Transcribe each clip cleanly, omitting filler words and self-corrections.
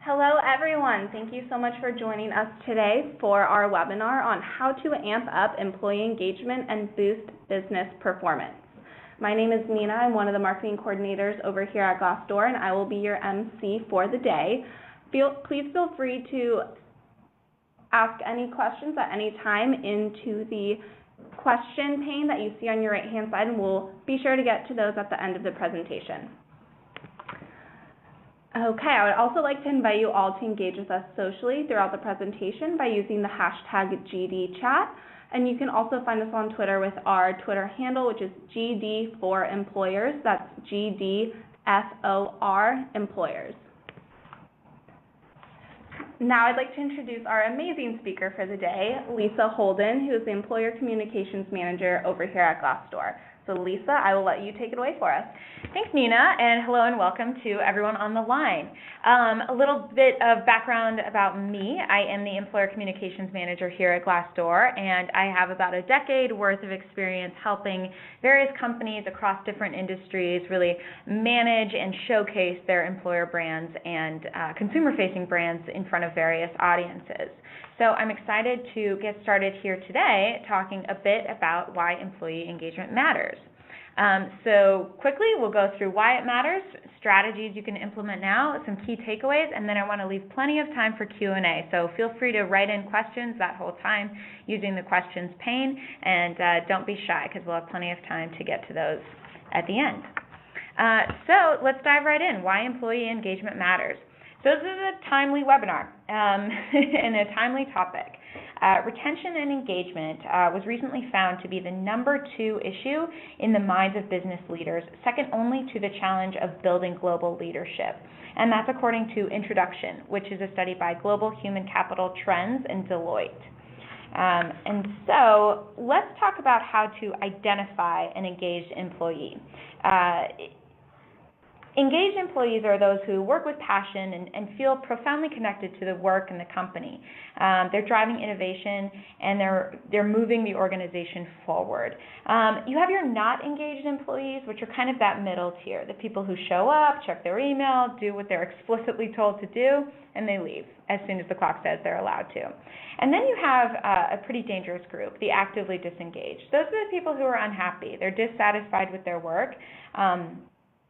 Hello everyone, thank you so much for joining us today for our webinar on how to amp up employee engagement and boost business performance. My name is Nina, I'm one of the marketing coordinators over here at Glassdoor, and I will be your MC for the day. Please feel free to ask any questions at any time into the question pane that you see on your right hand side, and we'll be sure to get to those at the end of the presentation. Okay, I would also like to invite you all to engage with us socially throughout the presentation by using the hashtag GDChat, and you can also find us on Twitter with our Twitter handle, which is GD4Employers. That's GDFOR Employers. Now I'd like to introduce our amazing speaker for the day, Lisa Holden, who is the Employer Communications Manager over here at Glassdoor. So Lisa, I will let you take it away for us. Thanks, Nina, and hello and welcome to everyone on the line. A little bit of background about me. I am the Employer Communications Manager here at Glassdoor, and I have about a decade worth of experience helping various companies across different industries really manage and showcase their employer brands and consumer-facing brands in front of various audiences. So I'm excited to get started here today talking a bit about why employee engagement matters. So quickly, we'll go through why it matters, strategies you can implement now, some key takeaways, and then I want to leave plenty of time for Q&A. So feel free to write in questions that whole time using the questions pane, and don't be shy because we'll have plenty of time to get to those at the end. So let's dive right in, why employee engagement matters. So this is a timely webinar and a timely topic. Retention and engagement was recently found to be the #2 issue in the minds of business leaders, second only to the challenge of building global leadership. And that's according to Introduction, which is a study by Global Human Capital Trends and Deloitte. And so let's talk about how to identify an engaged employee. Engaged employees are those who work with passion and feel profoundly connected to the work and the company. They're driving innovation and they're moving the organization forward. You have your not engaged employees, which are kind of that middle tier, the people who show up, check their email, do what they're explicitly told to do, and they leave as soon as the clock says they're allowed to. And then you have a pretty dangerous group, the actively disengaged. Those are the people who are unhappy. They're dissatisfied with their work.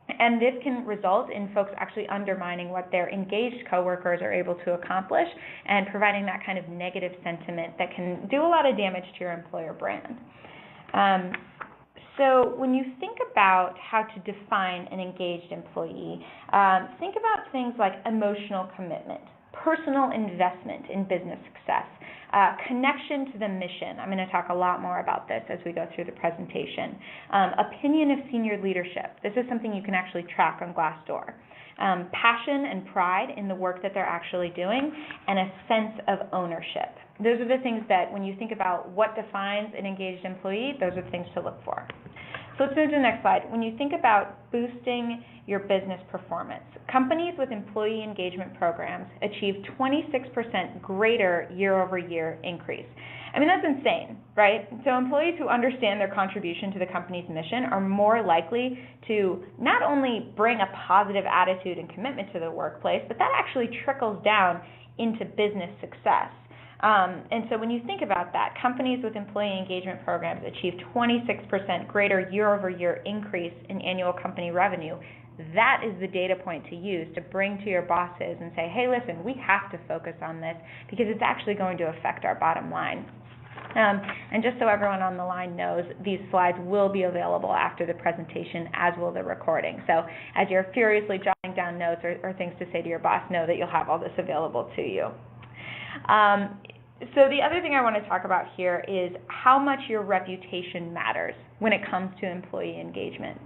And this can result in folks actually undermining what their engaged coworkers are able to accomplish and providing that kind of negative sentiment that can do a lot of damage to your employer brand. So when you think about how to define an engaged employee, think about things like emotional commitment, personal investment in business success, connection to the mission. I'm going to talk a lot more about this as we go through the presentation. Opinion of senior leadership. This is something you can actually track on Glassdoor. Passion and pride in the work that they're actually doing, and a sense of ownership. Those are the things that when you think about what defines an engaged employee, those are the things to look for. So let's move to the next slide. When you think about boosting your business performance, companies with employee engagement programs achieve 26% greater year-over-year increase. I mean, that's insane, right? So employees who understand their contribution to the company's mission are more likely to not only bring a positive attitude and commitment to the workplace, but that actually trickles down into business success. And so when you think about that, companies with employee engagement programs achieve 26% greater year-over-year increase in annual company revenue. That is the data point to use to bring to your bosses and say, hey, listen, we have to focus on this because it's actually going to affect our bottom line. And just so everyone on the line knows, these slides will be available after the presentation, as will the recording. So as you're furiously jotting down notes or things to say to your boss, know that you'll have all this available to you. So the other thing I want to talk about here is how much your reputation matters when it comes to employee engagement.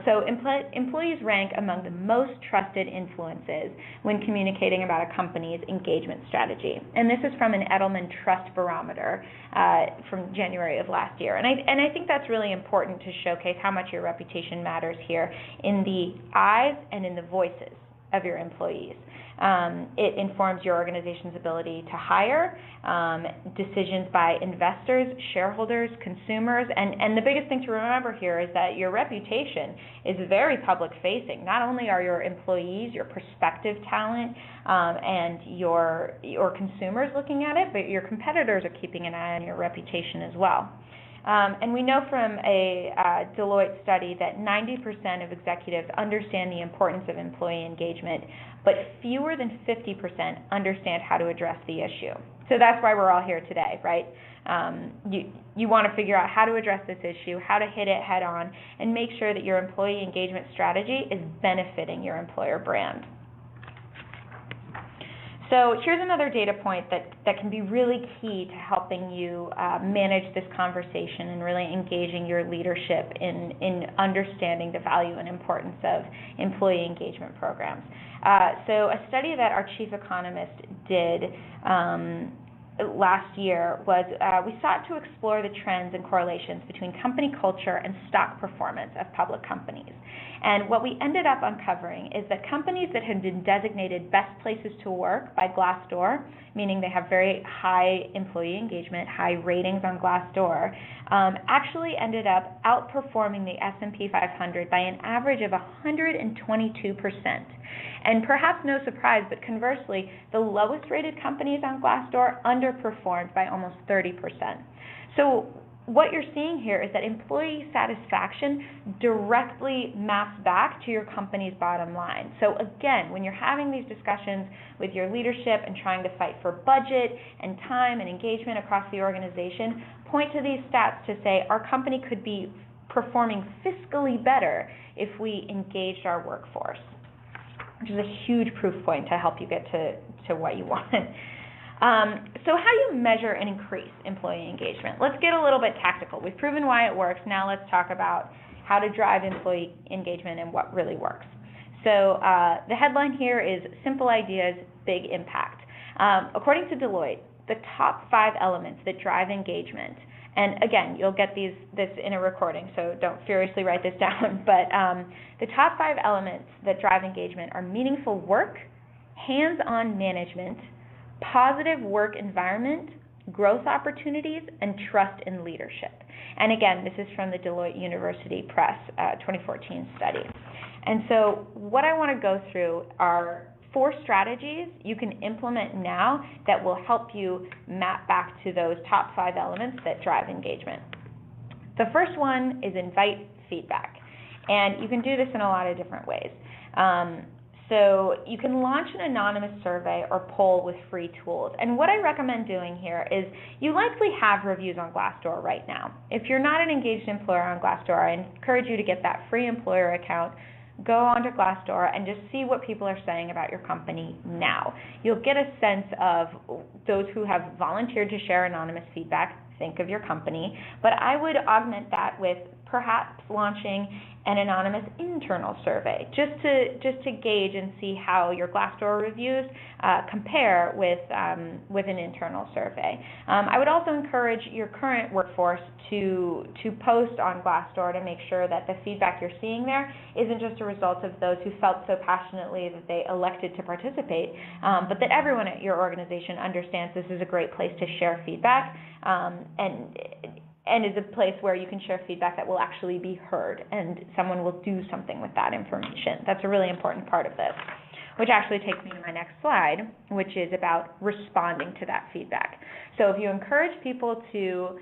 So employees rank among the most trusted influences when communicating about a company's engagement strategy. And this is from an Edelman Trust Barometer from January of last year. And I think that's really important to showcase how much your reputation matters here in the eyes and in the voices of your employees. It informs your organization's ability to hire, decisions by investors, shareholders, consumers, and the biggest thing to remember here is that your reputation is very public-facing. Not only are your employees, your prospective talent, and your consumers looking at it, but your competitors are keeping an eye on your reputation as well. And we know from a Deloitte study that 90% of executives understand the importance of employee engagement, but fewer than 50% understand how to address the issue. So that's why we're all here today, right? You want to figure out how to address this issue, how to hit it head on, and make sure that your employee engagement strategy is benefiting your employer brand. So here's another data point that can be really key to helping you manage this conversation and really engaging your leadership in understanding the value and importance of employee engagement programs. So a study that our chief economist did last year was we sought to explore the trends and correlations between company culture and stock performance of public companies. And what we ended up uncovering is that companies that had been designated best places to work by Glassdoor, meaning they have very high employee engagement, high ratings on Glassdoor, actually ended up outperforming the S&P 500 by an average of 122%. And perhaps no surprise, but conversely, the lowest rated companies on Glassdoor underperformed by almost 30%. So what you're seeing here is that employee satisfaction directly maps back to your company's bottom line. So again, when you're having these discussions with your leadership and trying to fight for budget and time and engagement across the organization, point to these stats to say our company could be performing fiscally better if we engaged our workforce, which is a huge proof point to help you get to what you want. So how do you measure and increase employee engagement? Let's get a little bit tactical. We've proven why it works. Now let's talk about how to drive employee engagement and what really works. So the headline here is Simple Ideas, Big Impact. According to Deloitte, the top 5 elements that drive engagement, and again, you'll get this in a recording, so don't furiously write this down, but the top 5 elements that drive engagement are meaningful work, hands-on management, positive work environment, growth opportunities, and trust in leadership. And again, this is from the Deloitte University Press 2014 study. And so what I want to go through are 4 strategies you can implement now that will help you map back to those top 5 elements that drive engagement. The first one is invite feedback. And you can do this in a lot of different ways. So you can launch an anonymous survey or poll with free tools. And what I recommend doing here is you likely have reviews on Glassdoor right now. If you're not an engaged employer on Glassdoor, I encourage you to get that free employer account, go onto Glassdoor, and just see what people are saying about your company now. You'll get a sense of those who have volunteered to share anonymous feedback. Think of your company. But I would augment that with perhaps launching an anonymous internal survey, just to gauge and see how your Glassdoor reviews compare with an internal survey. I would also encourage your current workforce to post on Glassdoor to make sure that the feedback you're seeing there isn't just a result of those who felt so passionately that they elected to participate, but that everyone at your organization understands this is a great place to share feedback, and is a place where you can share feedback that will actually be heard and someone will do something with that information. That's a really important part of this, which actually takes me to my next slide, which is about responding to that feedback. So if you encourage people to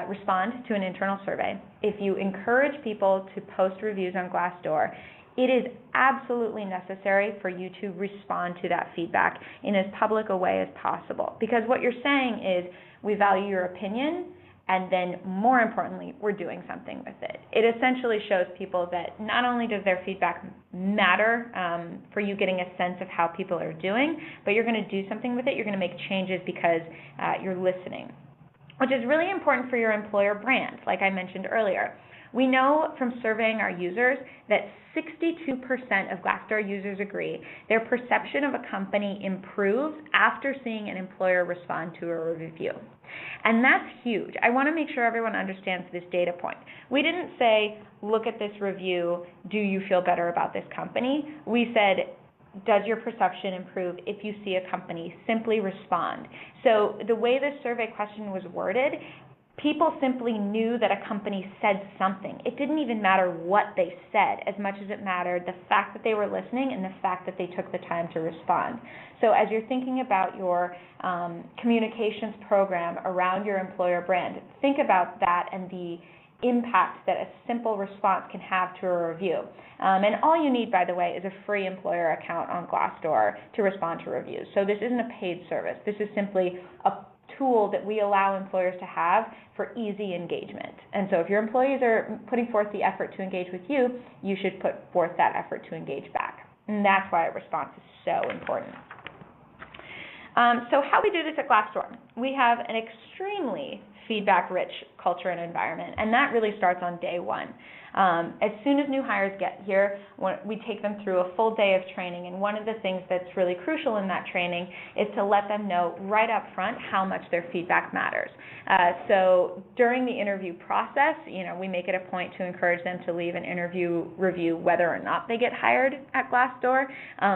respond to an internal survey, if you encourage people to post reviews on Glassdoor, it is absolutely necessary for you to respond to that feedback in as public a way as possible. Because what you're saying is, we value your opinion, and then more importantly, we're doing something with it. It essentially shows people that not only does their feedback matter for you getting a sense of how people are doing, but you're going to do something with it. You're going to make changes because you're listening, which is really important for your employer brand, like I mentioned earlier. We know from surveying our users that 62% of Glassdoor users agree their perception of a company improves after seeing an employer respond to a review. And that's huge. I want to make sure everyone understands this data point. We didn't say, look at this review, do you feel better about this company? We said, does your perception improve if you see a company? Simply respond. So the way the survey question was worded, people simply knew that a company said something. It didn't even matter what they said as much as it mattered the fact that they were listening and the fact that they took the time to respond. So as you're thinking about your communications program around your employer brand, think about that and the impact that a simple response can have to a review. And all you need, by the way, is a free employer account on Glassdoor to respond to reviews. So this isn't a paid service. This is simply a tool that we allow employers to have for easy engagement. And so if your employees are putting forth the effort to engage with you, you should put forth that effort to engage back. And that's why a response is so important. So how we do this at Glassdoor, we have an extremely feedback-rich culture and environment, and that really starts on day one. As soon as new hires get here, we take them through a full day of training, and one of the things that's really crucial in that training is to let them know right up front how much their feedback matters. So during the interview process, we make it a point to encourage them to leave an interview review whether or not they get hired at Glassdoor.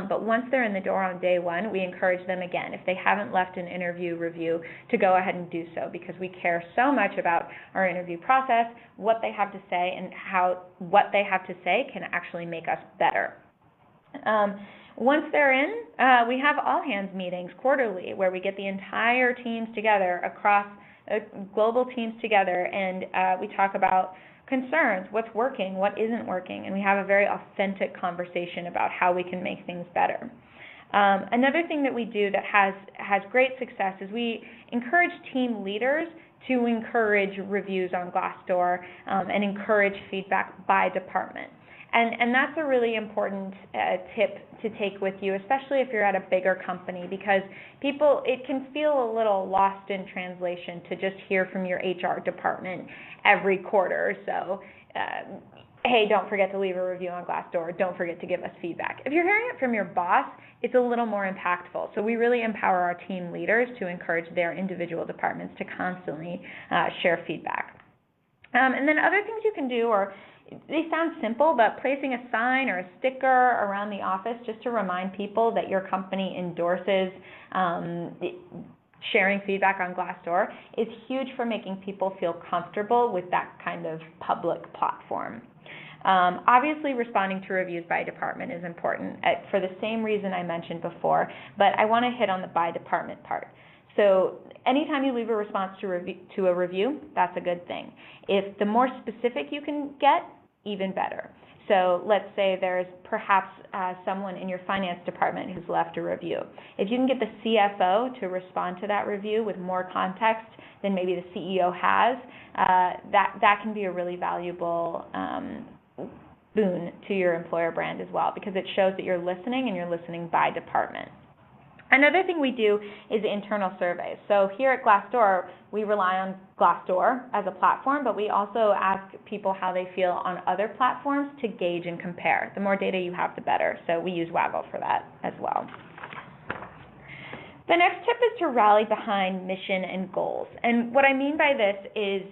But once they're in the door on day one, we encourage them again, if they haven't left an interview review, to go ahead and do so, because we care so much about our interview process, what they have to say, and how what they have to say can actually make us better. Once they're in, we have all-hands meetings quarterly where we get the entire teams together across global teams together, and we talk about concerns, what's working, what isn't working, and we have a very authentic conversation about how we can make things better. Another thing that we do that has great success is we encourage team leaders to encourage reviews on Glassdoor and encourage feedback by department. And that's a really important tip to take with you, especially if you're at a bigger company, because it can feel a little lost in translation to just hear from your HR department every quarter or so. Hey, don't forget to leave a review on Glassdoor. Don't forget to give us feedback. If you're hearing it from your boss, it's a little more impactful. So we really empower our team leaders to encourage their individual departments to constantly share feedback. And then other things you can do, they sound simple, but placing a sign or a sticker around the office just to remind people that your company endorses sharing feedback on Glassdoor is huge for making people feel comfortable with that kind of public platform. Obviously, responding to reviews by department is important for the same reason I mentioned before, but I want to hit on the by department part. So anytime you leave a response to a review, that's a good thing. If the more specific you can get, even better. So let's say there's perhaps someone in your finance department who's left a review. If you can get the CFO to respond to that review with more context than maybe the CEO has, that can be a really valuable boon to your employer brand as well, because it shows that you're listening and you're listening by department. Another thing we do is internal surveys. So here at Glassdoor, we rely on Glassdoor as a platform, but we also ask people how they feel on other platforms to gauge and compare. The more data you have, the better. So we use Waggle for that as well. The next tip is to rally behind mission and goals. And what I mean by this is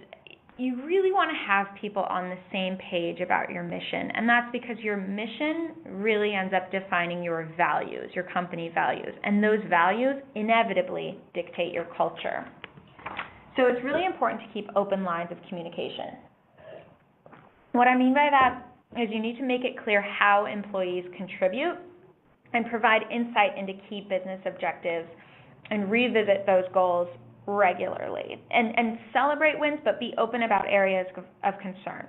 you really want to have people on the same page about your mission, and that's because your mission really ends up defining your values, your company values, and those values inevitably dictate your culture. So it's really important to keep open lines of communication. What I mean by that is you need to make it clear how employees contribute and provide insight into key business objectives and revisit those goals regularly, and celebrate wins, but be open about areas of concern.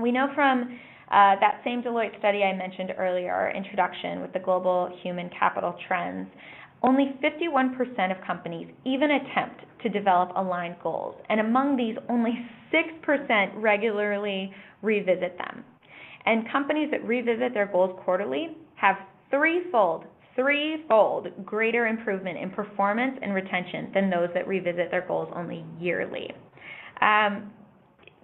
We know from that same Deloitte study I mentioned earlier, our introduction with the global human capital trends, only 51% of companies even attempt to develop aligned goals, and among these, only 6% regularly revisit them. And companies that revisit their goals quarterly have threefold greater improvement in performance and retention than those that revisit their goals only yearly.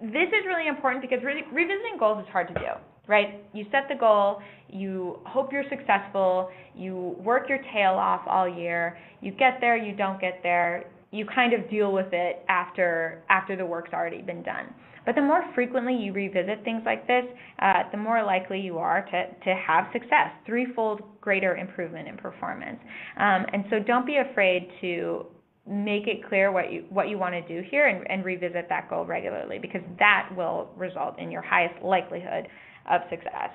This is really important because revisiting goals is hard to do, right? You set the goal, you hope you're successful, you work your tail off all year, you get there, you don't get there, you kind of deal with it after the work's already been done. But the more frequently you revisit things like this, the more likely you are to have success, threefold greater improvement in performance. And so don't be afraid to make it clear what you want to do here and revisit that goal regularly, because that will result in your highest likelihood of success.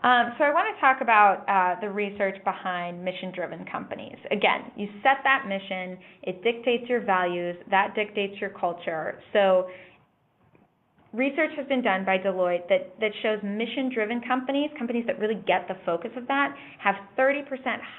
So I want to talk about the research behind mission-driven companies. Again, you set that mission, it dictates your values, that dictates your culture. So research has been done by Deloitte that shows mission-driven companies that really get the focus of that, have 30%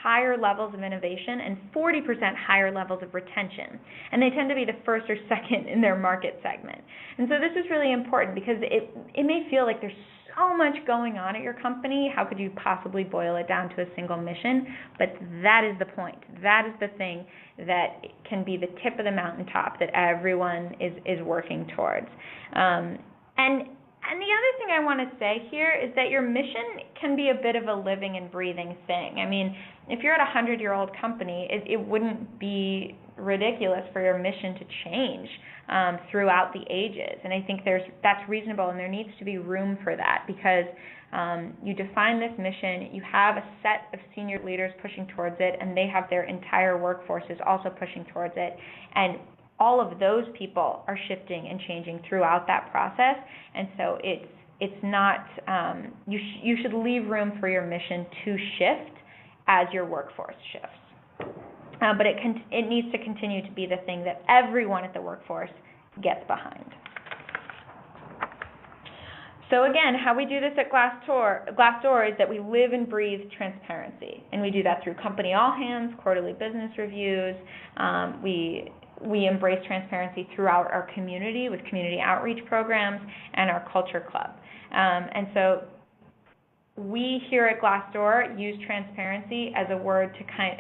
higher levels of innovation and 40% higher levels of retention. And they tend to be the first or second in their market segment. And so this is really important because it may feel like there's so much going on at your company. How could you possibly boil it down to a single mission? But that is the point. That is the thing that can be the tip of the mountaintop that everyone is working towards. And the other thing I want to say here is that your mission can be a bit of a living and breathing thing. I mean, if you're at a 100-year-old company, it wouldn't be ridiculous for your mission to change throughout the ages. And I think that's reasonable, and there needs to be room for that, because you define this mission, you have a set of senior leaders pushing towards it, and they have their entire workforces also pushing towards it. And all of those people are shifting and changing throughout that process. And so it's not, you should leave room for your mission to shift as your workforce shifts. But it needs to continue to be the thing that everyone at the workforce gets behind. So again, how we do this at Glassdoor is that we live and breathe transparency. And we do that through company all-hands, quarterly business reviews. We embrace transparency throughout our community with community outreach programs and our culture club. And so we here at Glassdoor use transparency as a word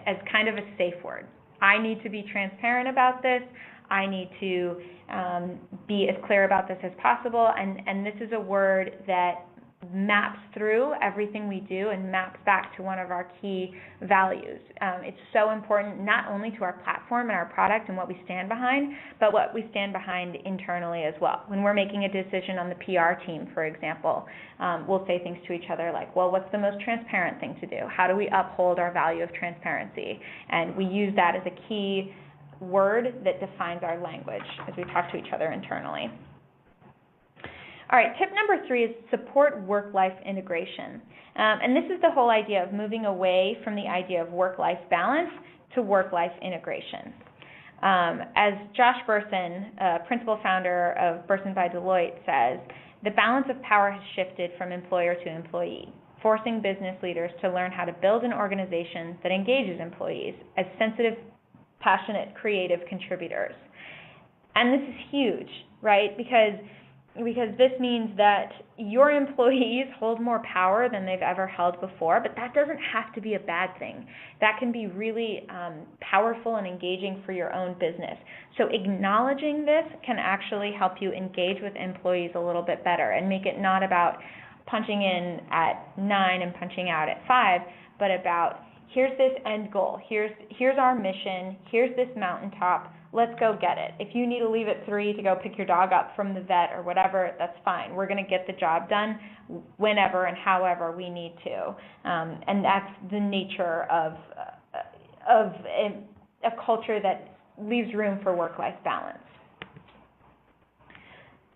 as kind of a safe word. I need to be transparent about this. I need to be as clear about this as possible. And this is a word that maps through everything we do and maps back to one of our key values. It's so important not only to our platform and our product and what we stand behind, but what we stand behind internally as well. When we're making a decision on the PR team, for example, we'll say things to each other like, well, what's the most transparent thing to do? How do we uphold our value of transparency? And we use that as a key word that defines our language as we talk to each other internally. All right, tip number 3 is support work-life integration. And this is the whole idea of moving away from the idea of work-life balance to work-life integration. As Josh Bersin, principal founder of Bersin by Deloitte, says, the balance of power has shifted from employer to employee, forcing business leaders to learn how to build an organization that engages employees as sensitive, passionate, creative contributors. And this is huge, right? Because this means that your employees hold more power than they've ever held before, but that doesn't have to be a bad thing. That can be really powerful and engaging for your own business. So acknowledging this can actually help you engage with employees a little bit better and make it not about punching in at 9 and punching out at 5, but about here's this end goal, here's our mission, here's this mountaintop, let's go get it. If you need to leave at 3 to go pick your dog up from the vet or whatever, that's fine. We're going to get the job done whenever and however we need to. And that's the nature of a culture that leaves room for work-life balance.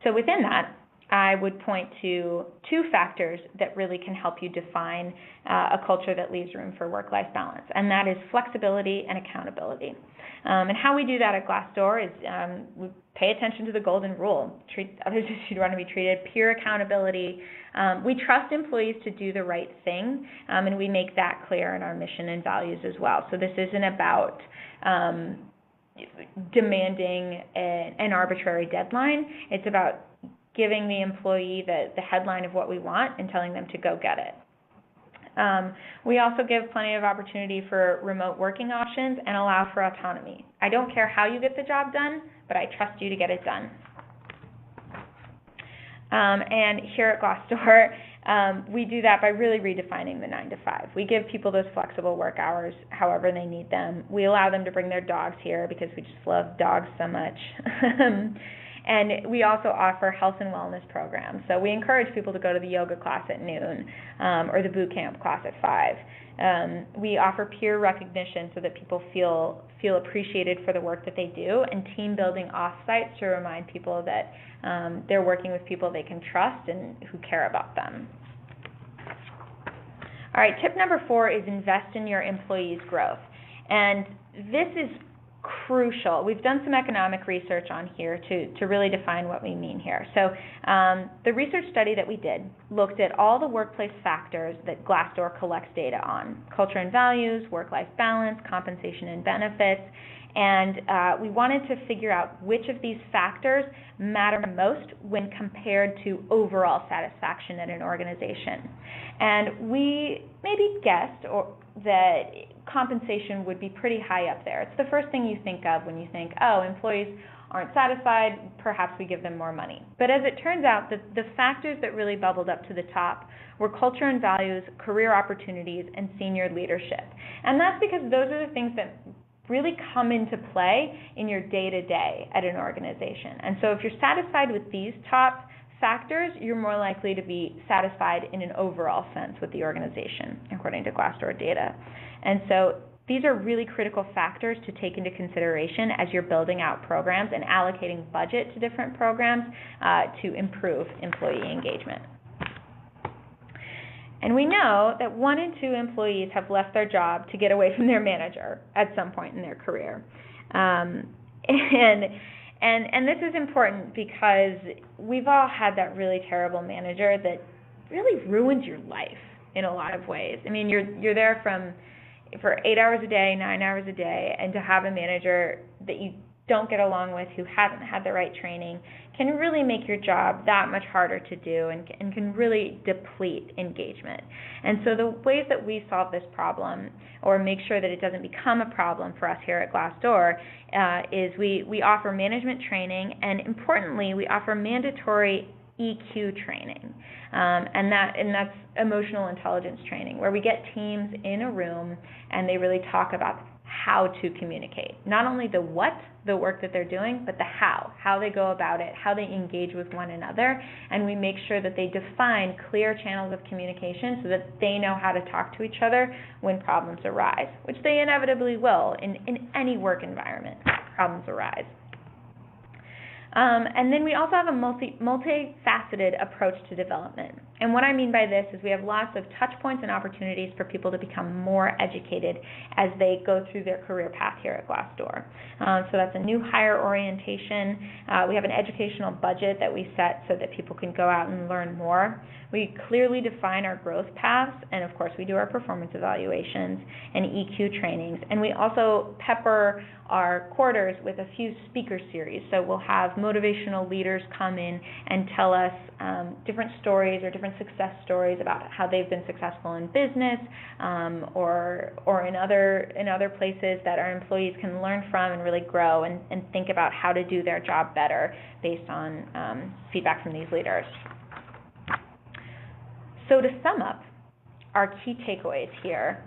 So within that, I would point to 2 factors that really can help you define a culture that leaves room for work-life balance, and that is flexibility and accountability. And how we do that at Glassdoor is we pay attention to the golden rule. Treat others as you'd want to be treated. Pure accountability. We trust employees to do the right thing, and we make that clear in our mission and values as well. So this isn't about demanding an arbitrary deadline. It's about giving the employee the headline of what we want and telling them to go get it. We also give plenty of opportunity for remote working options and allow for autonomy. I don't care how you get the job done, but I trust you to get it done. And here at Glassdoor, we do that by really redefining the 9 to 5. We give people those flexible work hours however they need them. We allow them to bring their dogs here because we just love dogs so much. And we also offer health and wellness programs. So we encourage people to go to the yoga class at noon or the boot camp class at 5. We offer peer recognition so that people feel appreciated for the work that they do, and team building offsites to remind people that they're working with people they can trust and who care about them. All right, tip number 4 is invest in your employees' growth. And this is crucial. We've done some economic research on here to really define what we mean here. So the research study that we did looked at all the workplace factors that Glassdoor collects data on: culture and values, work-life balance, compensation and benefits, and we wanted to figure out which of these factors matter most when compared to overall satisfaction at an organization. And we maybe guessed that compensation would be pretty high up there. It's the first thing you think of when you think, oh, employees aren't satisfied, perhaps we give them more money. But as it turns out, the factors that really bubbled up to the top were culture and values, career opportunities, and senior leadership. And that's because those are the things that really come into play in your day-to-day at an organization. And so if you're satisfied with these top factors, you're more likely to be satisfied in an overall sense with the organization, according to Glassdoor data. And so these are really critical factors to take into consideration as you're building out programs and allocating budget to different programs to improve employee engagement. And we know that 1 in 2 employees have left their job to get away from their manager at some point in their career. And this is important because we've all had that really terrible manager that really ruins your life in a lot of ways. I mean, you're there for 8 hours a day, 9 hours a day, and to have a manager that you don't get along with, who hasn't had the right training, can really make your job that much harder to do and can really deplete engagement. And so the ways that we solve this problem, or make sure that it doesn't become a problem for us here at Glassdoor, is we offer management training, and importantly, we offer mandatory EQ training, and that's emotional intelligence training, where we get teams in a room and they really talk about how to communicate. Not only the what, the work that they're doing, but the how they go about it, how they engage with one another, and we make sure that they define clear channels of communication so that they know how to talk to each other when problems arise, which they inevitably will in any work environment. Problems arise. And then we also have a multifaceted approach to development. And what I mean by this is we have lots of touch points and opportunities for people to become more educated as they go through their career path here at Glassdoor. So that's a new hire orientation. We have an educational budget that we set so that people can go out and learn more. We clearly define our growth paths, and of course we do our performance evaluations and EQ trainings. And we also pepper our quarters with a few speaker series. So we'll have motivational leaders come in and tell us different stories or different success stories about how they've been successful in business or in other places that our employees can learn from and really grow and think about how to do their job better based on feedback from these leaders. So to sum up our key takeaways here,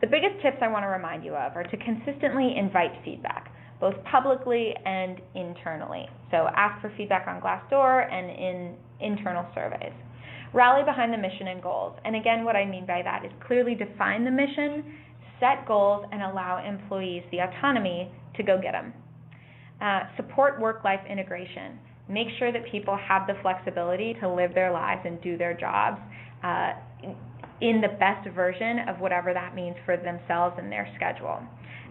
the biggest tips I want to remind you of are to consistently invite feedback, both publicly and internally. So ask for feedback on Glassdoor and in internal surveys. Rally behind the mission and goals. And again, what I mean by that is clearly define the mission, set goals, and allow employees the autonomy to go get them. Support work-life integration. Make sure that people have the flexibility to live their lives and do their jobs in the best version of whatever that means for themselves and their schedule.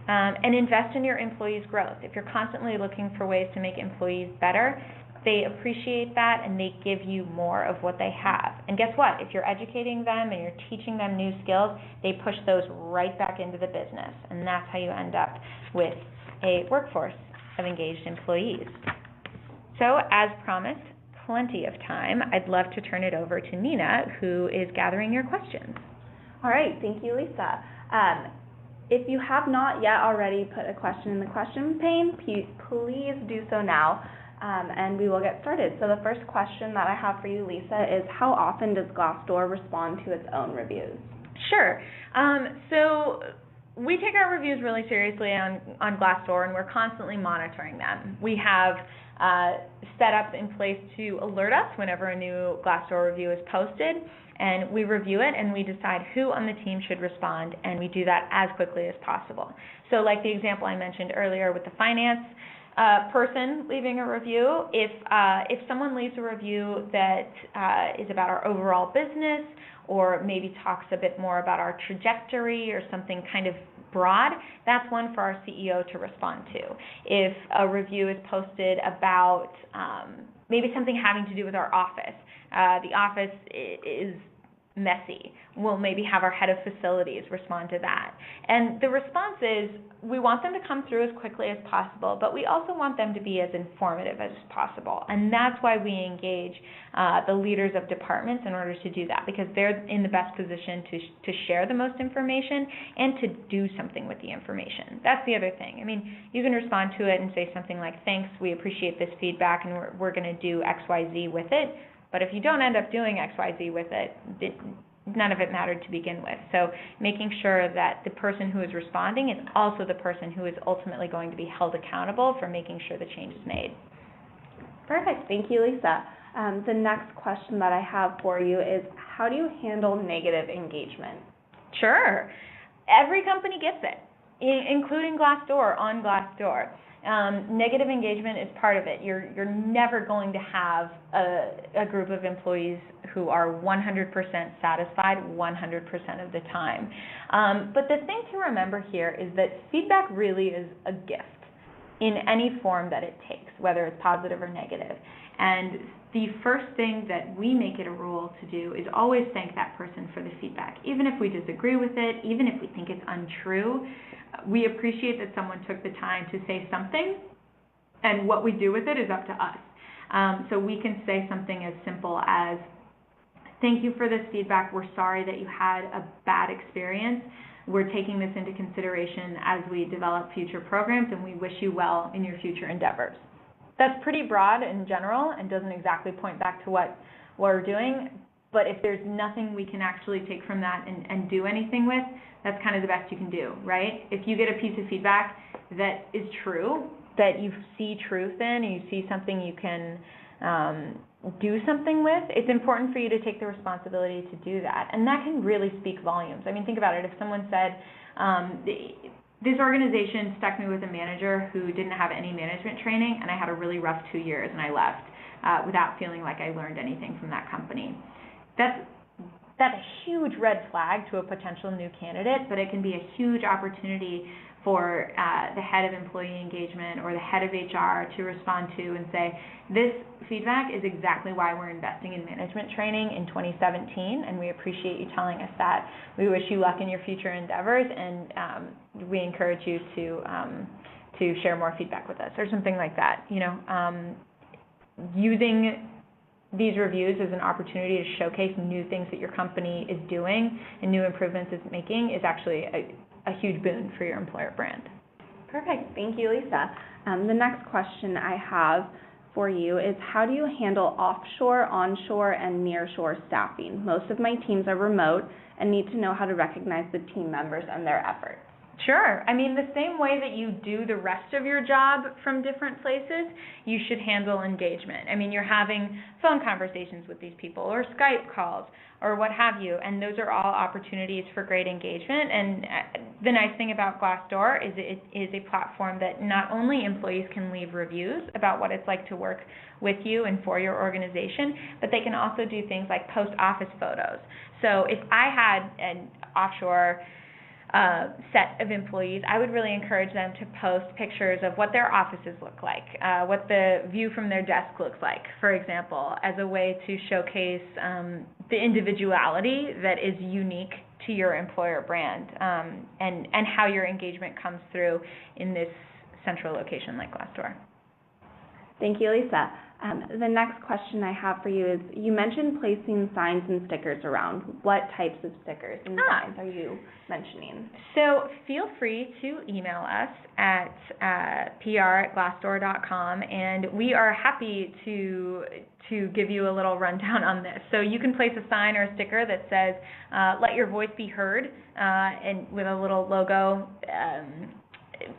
And invest in your employees' growth. If you're constantly looking for ways to make employees better, they appreciate that and they give you more of what they have. And guess what? If you're educating them and you're teaching them new skills, they push those right back into the business. And that's how you end up with a workforce of engaged employees. So as promised, plenty of time. I'd love to turn it over to Nina, who is gathering your questions. All right, thank you, Lisa. If you have not yet already put a question in the question pane, please do so now, and we will get started. So the first question that I have for you, Lisa, is how often does Glassdoor respond to its own reviews? Sure. So we take our reviews really seriously on Glassdoor, and we're constantly monitoring them. We have setups in place to alert us whenever a new Glassdoor review is posted, and we review it and we decide who on the team should respond, and we do that as quickly as possible. So like the example I mentioned earlier with the finance person leaving a review, if someone leaves a review that is about our overall business, or maybe talks a bit more about our trajectory or something kind of broad, that's one for our CEO to respond to. If a review is posted about maybe something having to do with our office, the office is messy, we'll maybe have our head of facilities respond to that. And the response is, we want them to come through as quickly as possible, but we also want them to be as informative as possible. And that's why we engage the leaders of departments in order to do that, because they're in the best position to share the most information and to do something with the information. That's the other thing. I mean, you can respond to it and say something like, thanks, we appreciate this feedback, and we're going to do X, Y, Z with it. But if you don't end up doing X, Y, Z with it, none of it mattered to begin with. So making sure that the person who is responding is also the person who is ultimately going to be held accountable for making sure the change is made. Perfect. Thank you, Lisa. The next question that I have for you is, how do you handle negative engagement? Sure. Every company gets it, including Glassdoor, on Glassdoor. Negative engagement is part of it. You're never going to have a group of employees who are 100% satisfied 100% of the time. But the thing to remember here is that feedback really is a gift in any form that it takes, whether it's positive or negative. And the first thing that we make it a rule to do is always thank that person for the feedback. Even if we disagree with it, even if we think it's untrue, we appreciate that someone took the time to say something, and what we do with it is up to us. So we can say something as simple as, thank you for this feedback. We're sorry that you had a bad experience. We're taking this into consideration as we develop future programs, and we wish you well in your future endeavors. That's pretty broad in general and doesn't exactly point back to what we're doing, but if there's nothing we can actually take from that and do anything with, that's kind of the best you can do, right? If you get a piece of feedback that is true, that you see truth in, and you see something you can do something with, it's important for you to take the responsibility to do that. And that can really speak volumes. I mean, think about it. If someone said, this organization stuck me with a manager who didn't have any management training, and I had a really rough 2 years, and I left without feeling like I learned anything from that company. That's a huge red flag to a potential new candidate, but it can be a huge opportunity for the head of employee engagement or the head of HR to respond to and say, this feedback is exactly why we're investing in management training in 2017, and we appreciate you telling us that. We wish you luck in your future endeavors, and we encourage you to share more feedback with us, or something like that. You know, using these reviews as an opportunity to showcase new things that your company is doing and new improvements it's making is actually a huge boon for your employer brand. Perfect. Thank you, Lisa. The next question I have for you is, how do you handle offshore, onshore, and nearshore staffing? Most of my teams are remote and need to know how to recognize the team members and their efforts. Sure. I mean, the same way that you do the rest of your job from different places, you should handle engagement. I mean, you're having phone conversations with these people, or Skype calls, or what have you, and those are all opportunities for great engagement. And the nice thing about Glassdoor is it is a platform that not only employees can leave reviews about what it's like to work with you and for your organization, but they can also do things like post office photos. So if I had an offshore set of employees, I would really encourage them to post pictures of what their offices look like, what the view from their desk looks like, for example, as a way to showcase the individuality that is unique to your employer brand, and how your engagement comes through in this central location like Glassdoor. Thank you, Lisa. The next question I have for you is, you mentioned placing signs and stickers around. What types of stickers and signs are you mentioning? So feel free to email us at pr@glassdoor.com, and we are happy to give you a little rundown on this. So you can place a sign or a sticker that says, let your voice be heard, and with a little logo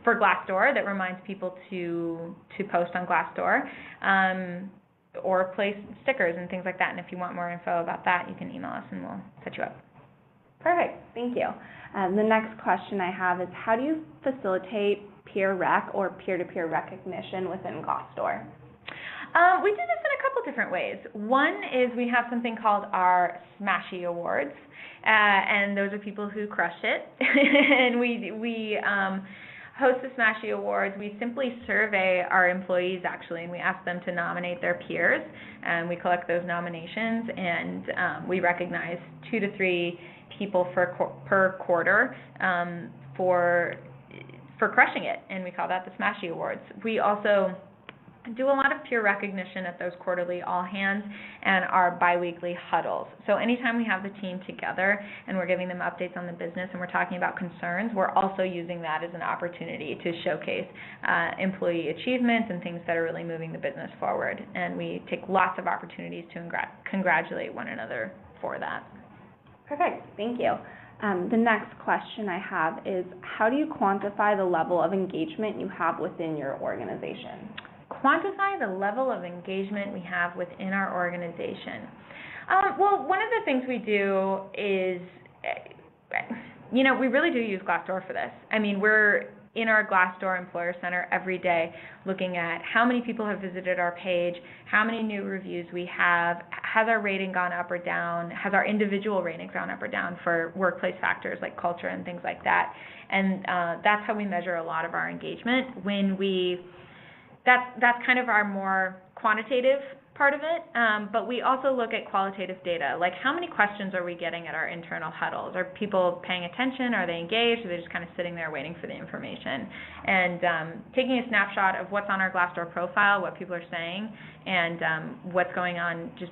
for Glassdoor that reminds people to post on Glassdoor, or place stickers and things like that. And if you want more info about that, you can email us and we'll set you up. Perfect, thank you. The next question I have is, how do you facilitate peer rec or peer-to-peer recognition within Glassdoor? We do this in a couple different ways. One is we have something called our Smashy Awards, and those are people who crush it. And we host the Smashy Awards. We simply survey our employees, actually, and we ask them to nominate their peers, and we collect those nominations, and we recognize 2 to 3 people per quarter for crushing it, and we call that the Smashy Awards. We also do a lot of peer recognition at those quarterly all-hands and our biweekly huddles. So anytime we have the team together and we're giving them updates on the business and we're talking about concerns, we're also using that as an opportunity to showcase employee achievements and things that are really moving the business forward. And we take lots of opportunities to congratulate one another for that. Perfect, thank you. The next question I have is, how do you quantify the level of engagement you have within your organization? Quantify the level of engagement we have within our organization. Well, one of the things we do is, we really do use Glassdoor for this. I mean, we're in our Glassdoor Employer Center every day looking at how many people have visited our page, how many new reviews we have, has our rating gone up or down, has our individual ratings gone up or down for workplace factors like culture and things like that. And that's how we measure a lot of our engagement. That's kind of our more quantitative part of it, but we also look at qualitative data, like how many questions are we getting at our internal huddles? Are people paying attention? Are they engaged? Or are they just kind of sitting there waiting for the information? And taking a snapshot of what's on our Glassdoor profile, what people are saying, and what's going on just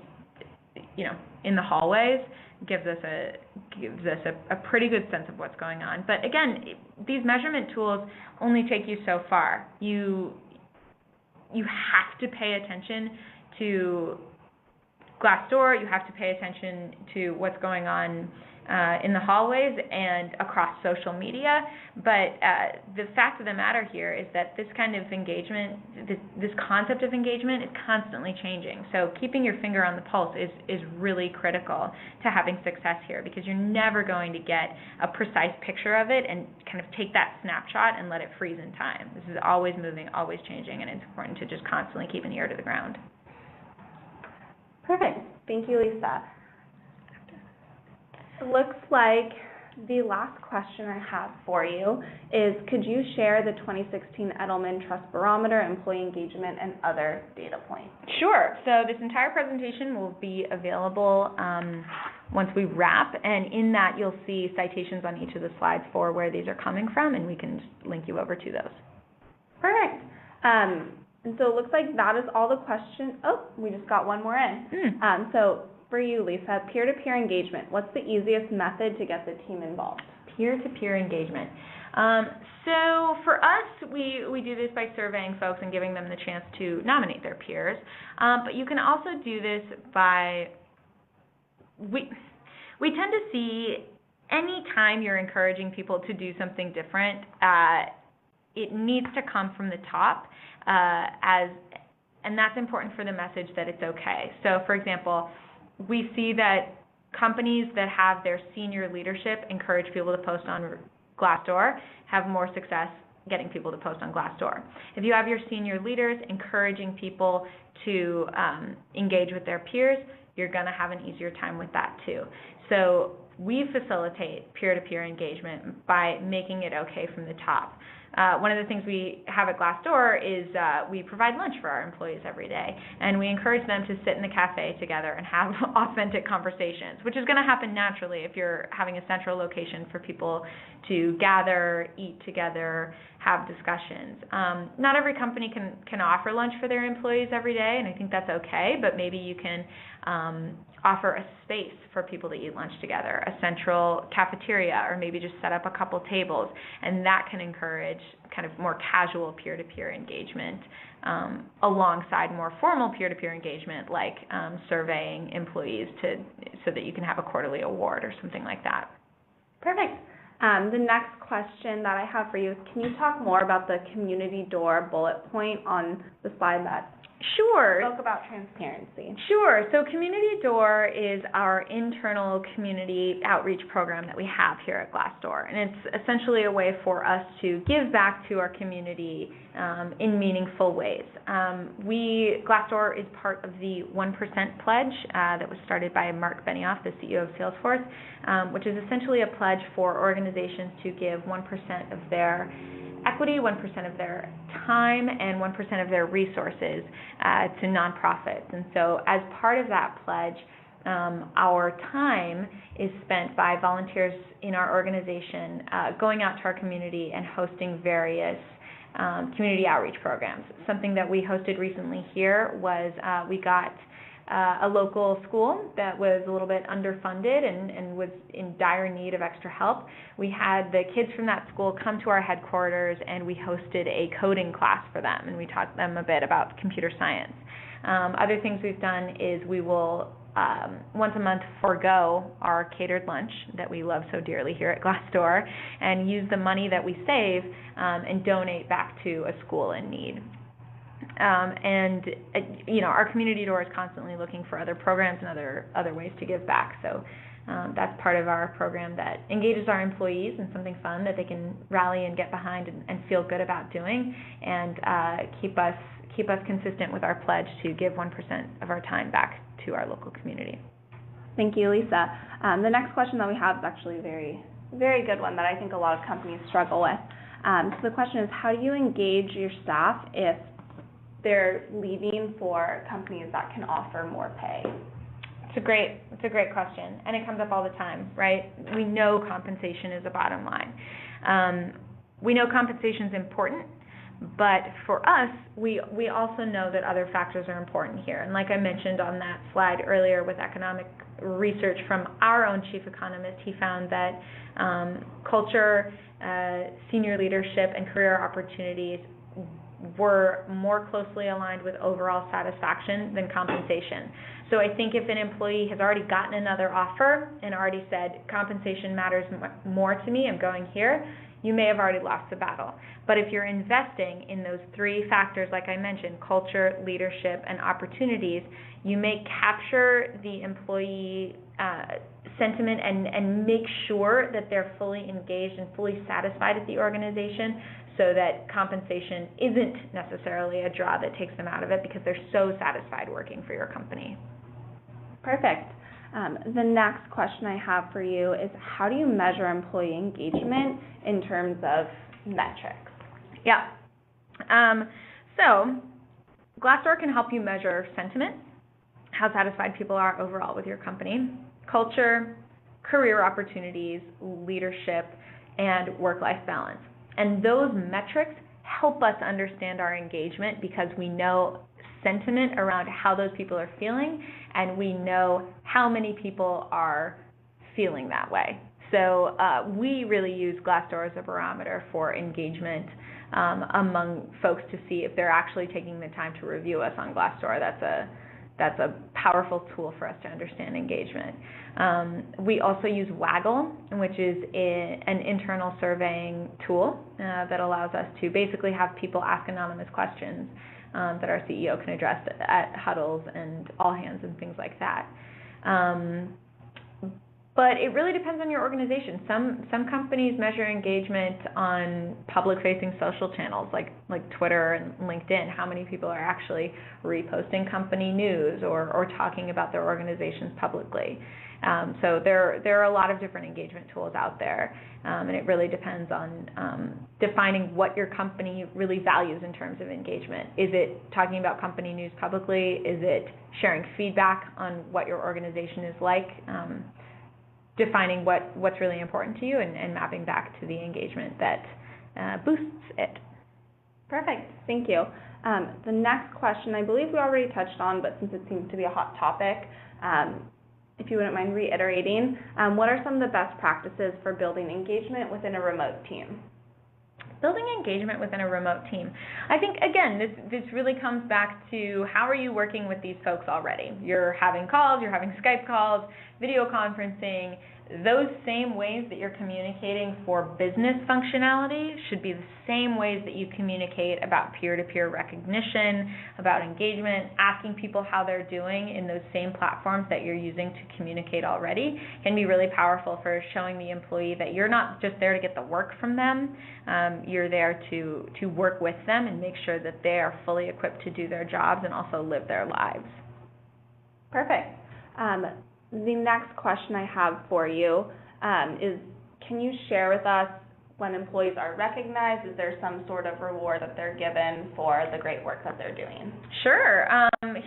in the hallways gives us a pretty good sense of what's going on. But again, these measurement tools only take you so far. You have to pay attention to Glassdoor, you have to pay attention to what's going on in the hallways and across social media, but the fact of the matter here is that this kind of engagement, this concept of engagement is constantly changing. So keeping your finger on the pulse is really critical to having success here, because you're never going to get a precise picture of it and kind of take that snapshot and let it freeze in time. This is always moving, always changing, and it's important to just constantly keep an ear to the ground. Perfect. Thank you, Lisa. It looks like the last question I have for you is, could you share the 2016 Edelman Trust Barometer, employee engagement, and other data points? Sure. So this entire presentation will be available once we wrap, and in that you'll see citations on each of the slides for where these are coming from, and we can just link you over to those. Perfect. And so it looks like that is all the questions. Oh, we just got one more in. So for you, Lisa, peer-to-peer engagement, what's the easiest method to get the team involved? Peer-to-peer engagement. So for us, we do this by surveying folks and giving them the chance to nominate their peers. But you can also do this by, we tend to see any time you're encouraging people to do something different, it needs to come from the top, and that's important for the message that it's okay. So for example, we see that companies that have their senior leadership encourage people to post on Glassdoor have more success getting people to post on Glassdoor. If you have your senior leaders encouraging people to engage with their peers, you're going to have an easier time with that too. So we facilitate peer-to-peer engagement by making it okay from the top. One of the things we have at Glassdoor is we provide lunch for our employees every day, and we encourage them to sit in the cafe together and have authentic conversations, which is going to happen naturally if you're having a central location for people to gather, eat together, have discussions. Not every company can offer lunch for their employees every day, and I think that's okay, but maybe you can offer a space for people to eat lunch together, a central cafeteria, or maybe just set up a couple tables, and that can encourage kind of more casual peer-to-peer engagement alongside more formal peer-to-peer engagement like surveying employees so that you can have a quarterly award or something like that. Perfect. The next question that I have for you is, can you talk more about the community door bullet point on the slide that Sure. spoke about transparency? Sure. So Community Door is our internal community outreach program that we have here at Glassdoor, and it's essentially a way for us to give back to our community in meaningful ways. Glassdoor is part of the 1% Pledge that was started by Mark Benioff, the CEO of Salesforce, which is essentially a pledge for organizations to give 1% of their equity, 1% of their time, and 1% of their resources to nonprofits. And so as part of that pledge, our time is spent by volunteers in our organization going out to our community and hosting various community outreach programs. Something that we hosted recently here was we got a local school that was a little bit underfunded and was in dire need of extra help. We had the kids from that school come to our headquarters, and we hosted a coding class for them, and we taught them a bit about computer science. Other things we've done is we will once a month forego our catered lunch that we love so dearly here at Glassdoor and use the money that we save and donate back to a school in need. Our community door is constantly looking for other programs and other ways to give back. So that's part of our program that engages our employees in something fun that they can rally and get behind and feel good about doing, and keep us consistent with our pledge to give 1% of our time back to our local community. Thank you, Lisa. The next question that we have is actually a very, very good one that I think a lot of companies struggle with. So the question is, how do you engage your staff if they're leaving for companies that can offer more pay? It's a great question, and it comes up all the time, right? We know compensation is a bottom line. We know compensation is important, but for us, we also know that other factors are important here. And like I mentioned on that slide earlier with economic research from our own chief economist, he found that culture, senior leadership, and career opportunities were more closely aligned with overall satisfaction than compensation. So I think if an employee has already gotten another offer and already said, compensation matters more to me, I'm going here, you may have already lost the battle. But if you're investing in those three factors, like I mentioned, culture, leadership, and opportunities, you may capture the employee sentiment and make sure that they're fully engaged and fully satisfied at the organization, so that compensation isn't necessarily a draw that takes them out of it because they're so satisfied working for your company. Perfect. The next question I have for you is, how do you measure employee engagement in terms of metrics? Yeah. So Glassdoor can help you measure sentiment, how satisfied people are overall with your company, culture, career opportunities, leadership, and work-life balance. And those metrics help us understand our engagement because we know sentiment around how those people are feeling, and we know how many people are feeling that way. So we really use Glassdoor as a barometer for engagement among folks to see if they're actually taking the time to review us on Glassdoor. That's a powerful tool for us to understand engagement. We also use Waggle, which is an internal surveying tool that allows us to basically have people ask anonymous questions that our CEO can address at huddles and all hands and things like that. But it really depends on your organization. Some companies measure engagement on public-facing social channels like Twitter and LinkedIn, how many people are actually reposting company news or talking about their organizations publicly. So there are a lot of different engagement tools out there, and it really depends on defining what your company really values in terms of engagement. Is it talking about company news publicly? Is it sharing feedback on what your organization is like? Defining what's really important to you and mapping back to the engagement that boosts it. Perfect. Thank you. The next question, I believe we already touched on, but since it seems to be a hot topic, if you wouldn't mind reiterating, what are some of the best practices for building engagement within a remote team? Building engagement within a remote team. I think, again, this really comes back to how are you working with these folks already? You're having calls, you're having Skype calls, video conferencing. those same ways that you're communicating for business functionality should be the same ways that you communicate about peer-to-peer recognition, about engagement, asking people how they're doing in those same platforms that you're using to communicate already can be really powerful for showing the employee that you're not just there to get the work from them, you're there to work with them and make sure that they are fully equipped to do their jobs and also live their lives. Perfect. The next question I have for you is, can you share with us when employees are recognized? Is there some sort of reward that they're given for the great work that they're doing? Sure.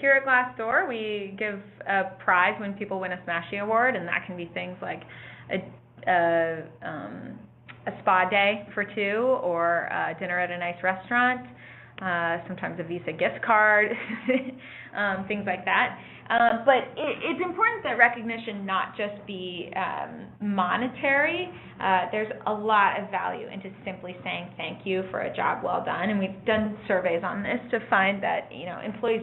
Here at Glassdoor, we give a prize when people win a Smashy Award, and that can be things like a spa day for two, or dinner at a nice restaurant, sometimes a Visa gift card, things like that. But it's important that recognition not just be monetary. There's a lot of value into simply saying thank you for a job well done, and we've done surveys on this to find that employees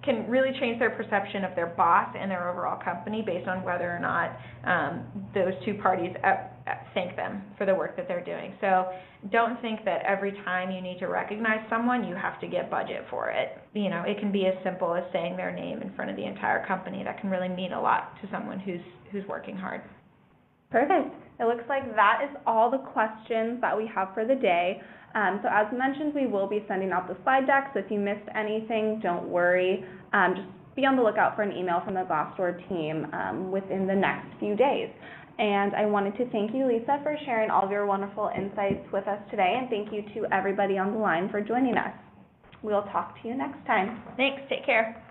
can really change their perception of their boss and their overall company based on whether or not those two parties thank them for the work that they're doing. So don't think that every time you need to recognize someone, you have to get budget for it. It can be as simple as saying their name in front of the entire company. That can really mean a lot to someone who's working hard. Perfect. It looks like that is all the questions that we have for the day. So as mentioned, we will be sending out the slide deck, so if you missed anything, don't worry. Just be on the lookout for an email from the Glassdoor team within the next few days. And I wanted to thank you, Lisa, for sharing all of your wonderful insights with us today, and thank you to everybody on the line for joining us. We'll talk to you next time. Thanks. Take care.